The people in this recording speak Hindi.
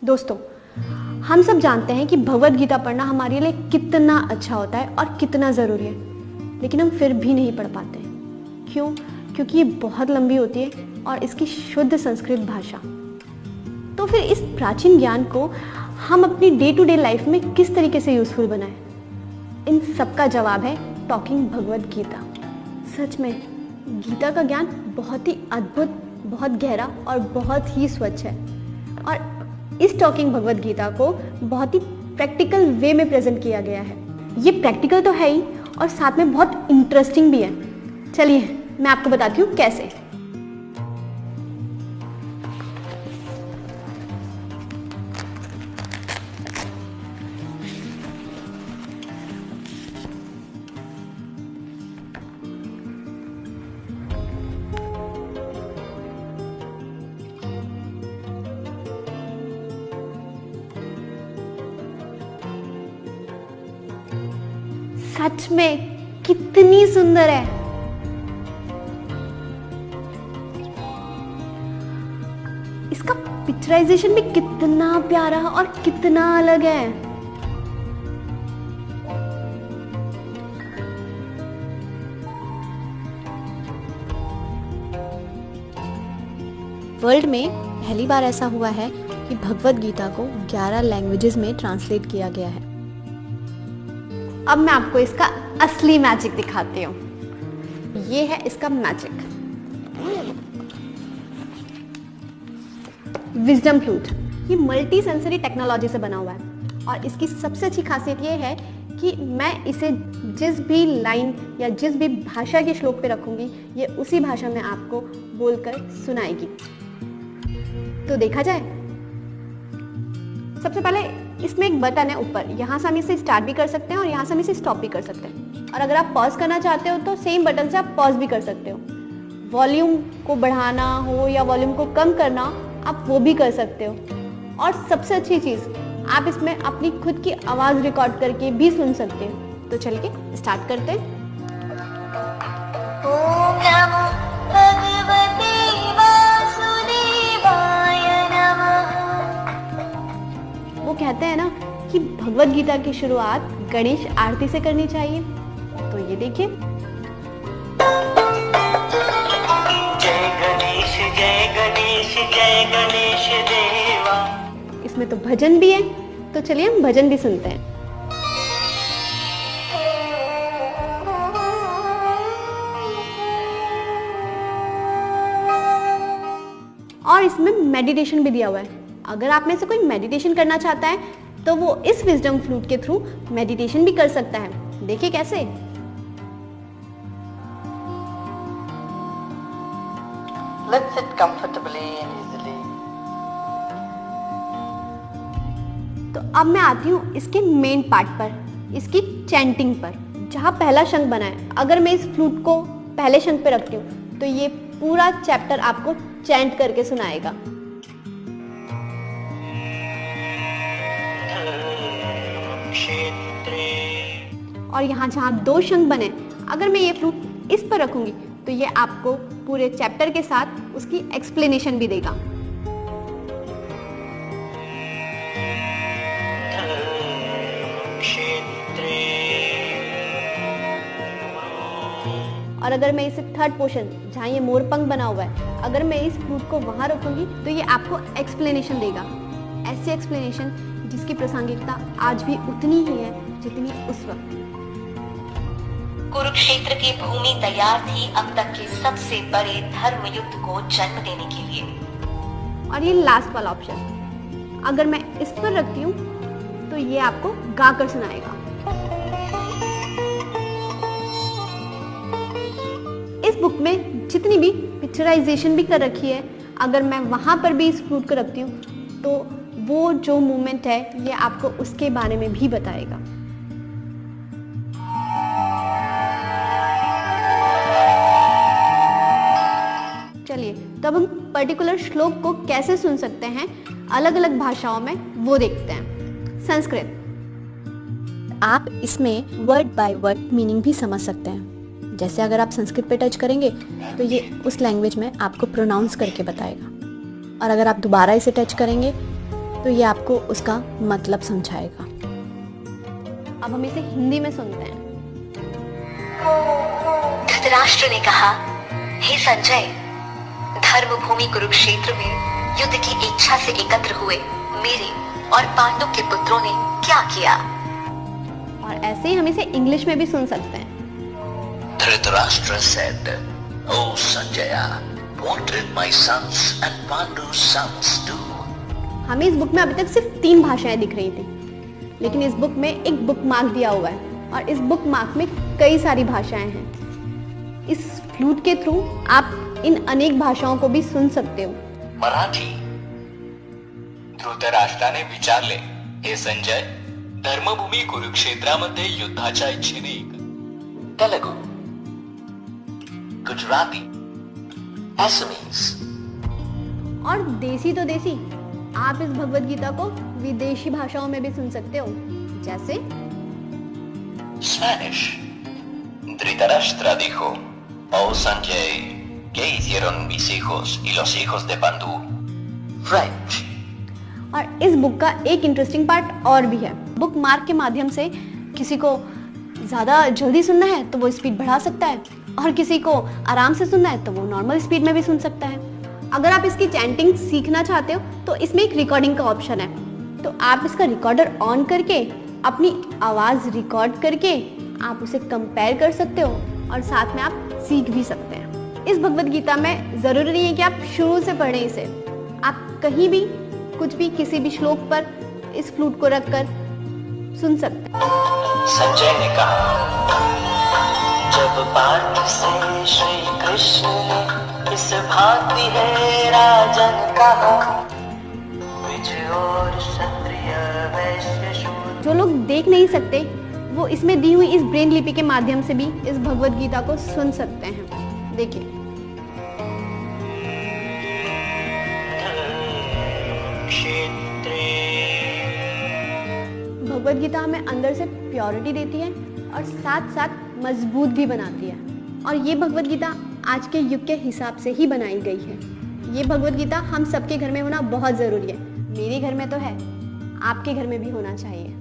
दोस्तों, हम सब जानते हैं कि भगवद गीता पढ़ना हमारे लिए कितना अच्छा होता है और कितना ज़रूरी है, लेकिन हम फिर भी नहीं पढ़ पाते हैं। क्यों? क्योंकि ये बहुत लंबी होती है और इसकी शुद्ध संस्कृत भाषा। तो फिर इस प्राचीन ज्ञान को हम अपनी डे टू डे लाइफ में किस तरीके से यूज़फुल बनाएं? इन सब का जवाब है टॉकिंग भगवद गीता। सच में गीता का ज्ञान बहुत ही अद्भुत, बहुत गहरा और बहुत ही स्वच्छ है, और इस टॉकिंग भगवद गीता को बहुत ही प्रैक्टिकल वे में प्रेजेंट किया गया है। ये प्रैक्टिकल तो है ही और साथ में बहुत इंटरेस्टिंग भी है। चलिए मैं आपको बताती हूँ कैसे। सच में कितनी सुंदर है। इसका पिक्चराइजेशन भी कितना प्यारा और कितना अलग है। वर्ल्ड में पहली बार ऐसा हुआ है कि भगवद गीता को 11 लैंग्वेजेस में ट्रांसलेट किया गया है। अब मैं आपको इसका असली मैजिक दिखाती हूँ। ये है इसका मैजिक, विजडम फ्लूट। ये मल्टी सेंसरी टेक्नोलॉजी से बना हुआ है और इसकी सबसे अच्छी खासियत ये है कि मैं इसे जिस भी लाइन या जिस भी भाषा के श्लोक पे रखूंगी, ये उसी भाषा में आपको बोलकर सुनाएगी। तो देखा जाए, सबसे पहले इसमें एक बटन है ऊपर, यहाँ से हम इसे स्टार्ट भी कर सकते हैं और यहाँ से हम इसे स्टॉप भी कर सकते हैं। और अगर आप पॉज करना चाहते हो तो सेम बटन से आप पॉज भी कर सकते हो। वॉल्यूम को बढ़ाना हो या वॉल्यूम को कम करना, आप वो भी कर सकते हो। और सबसे अच्छी चीज़, आप इसमें अपनी खुद की आवाज़ रिकॉर्ड करके भी सुन सकते हो। तो चलिए स्टार्ट करते हैं। ओम नमो भगवते वासुदेवाय नमः। वो कहते हैं ना कि भगवद गीता की शुरुआत गणेश आरती से करनी चाहिए। तो ये देखिए, जय गणेश जय गणेश जय गणेश देवा। इसमें तो भजन भी है, तो चलिए हम भजन भी सुनते हैं। और इसमें मेडिटेशन भी दिया हुआ है। अगर आप में से कोई मेडिटेशन करना चाहता है तो वो इस विजडम फ्लूट के थ्रू मेडिटेशन भी कर सकता है। देखिए कैसे। Let's sit comfortably and easily. तो अब मैं आती हूँ इसके मेन पार्ट पर, इसकी चैंटिंग पर, जहाँ पहला शंख बना है। अगर मैं इस फ्लूट को पहले शंख पे रखती हूँ तो ये पूरा चैप्टर आपको चैंट करके सुनाएगा। और यहाँ जहाँ 2 शंख बने, अगर मैं ये फ्लूट इस पर रखूंगी तो ये आपको पूरे चैप्टर के साथ उसकी एक्सप्लेनेशन भी देगा। और अगर मैं इसे थर्ड पोर्शन, जहाँ ये मोरपंख बना हुआ है, अगर मैं इस फ्लूट को वहां रखूंगी तो ये आपको एक्सप्लेनेशन देगा। ऐसी एक्सप्लेनेशन जिसकी प्रासंगिकता आज भी उतनी ही है जितनी उस वक्त। कुरुक्षेत्र की भूमि तैयार थी अब तक के सबसे बड़े धर्म युद्ध को जन्म देने के लिए। और ये लास्ट वाला ऑप्शन, अगर मैं इस पर रखती हूँ तो ये आपको गाकर सुनाएगा। इस बुक में जितनी भी पिक्चराइजेशन भी कर रखी है, अगर मैं वहां पर भी इस फ्लूट को रखती हूँ तो वो जो मूवमेंट है ये आपको उसके बारे में भी बताएगा। चलिए तब हम पर्टिकुलर श्लोक को कैसे सुन सकते हैं अलग अलग भाषाओं में, वो देखते हैं। संस्कृत, आप इसमें वर्ड बाय वर्ड मीनिंग भी समझ सकते हैं। जैसे अगर आप संस्कृत पे टच करेंगे तो ये उस लैंग्वेज में आपको प्रोनाउंस करके बताएगा, और अगर आप दोबारा इसे टच करेंगे तो ये आपको उसका मतलब समझाएगा। अब हम इसे हिंदी में सुनते हैं। धृतराष्ट्र ने कहा, हे संजय, धर्मभूमि कुरुक्षेत्र में युद्ध की इच्छा से एकत्र हुए मेरे और पांडु के पुत्रों ने क्या किया? और ऐसे ही हम इसे इंग्लिश में भी सुन सकते हैं। Dhritarashtra said, "O Sanjaya, what did my sons and Pandu's sons do?" हमें इस बुक में अभी तक सिर्फ 3 भाषाएं दिख रही थी, लेकिन इस बुक में एक बुक मार्क दिया हुआ है और इस बुक मार्क में कई सारी भाषाएं हैं। इस फ्लूट के थ्रू आप इन अनेक भाषाओं को भी सुन सकते हो। मराठी. धृतराष्ट्राने विचारले, हे संजय, धर्मभूमी कुरुक्षेत्रामध्ये युद्धाच्या इच्छेने Telugu, Gujarati, Assamese. और देसी तो देसी, आप इस भगवद गीता को विदेशी भाषाओं में भी सुन सकते हो, जैसे Spanish. Dhritarashtra dijo, "Oh Sanjay, ¿qué hicieron mis hijos y los hijos de Pandu?" French. और इस बुक का एक इंटरेस्टिंग पार्ट और भी है। बुक मार्क के माध्यम से किसी को ज़्यादा जल्दी सुनना है तो वो स्पीड बढ़ा सकता है, और किसी को आराम से सुनना है तो वो नॉर्मल स्पीड में भी सुन सकता है। अगर आप इसकी चैंटिंग सीखना चाहते हो तो इसमें एक रिकॉर्डिंग का ऑप्शन है, तो आप इसका रिकॉर्डर ऑन करके अपनी आवाज़ रिकॉर्ड करके आप उसे कंपेयर कर सकते हो और साथ में आप सीख भी सकते हैं। इस भगवद गीता में ज़रूरी नहीं है कि आप शुरू से पढ़ें इसे, आप कहीं भी कुछ भी किसी भी श्लोक पर इस फ्लूट को रखकर सुन सकते हैं। संजय ने कहा, जब बात से श्री कृष्ण ने इस भांति है राजन कहा, द्विज और क्षत्रिय वैश्य शूद्र। जो लोग देख नहीं सकते वो इसमें दी हुई इस ब्रेन लिपि के माध्यम से भी इस भगवद गीता को सुन सकते हैं। देखिए, भगवद गीता हमें अंदर से प्योरिटी देती है और साथ साथ मजबूत भी बनाती है, और ये भगवद गीता आज के युग के हिसाब से ही बनाई गई है। ये भगवद गीता हम सबके घर में होना बहुत ज़रूरी है। मेरे घर में तो है, आपके घर में भी होना चाहिए।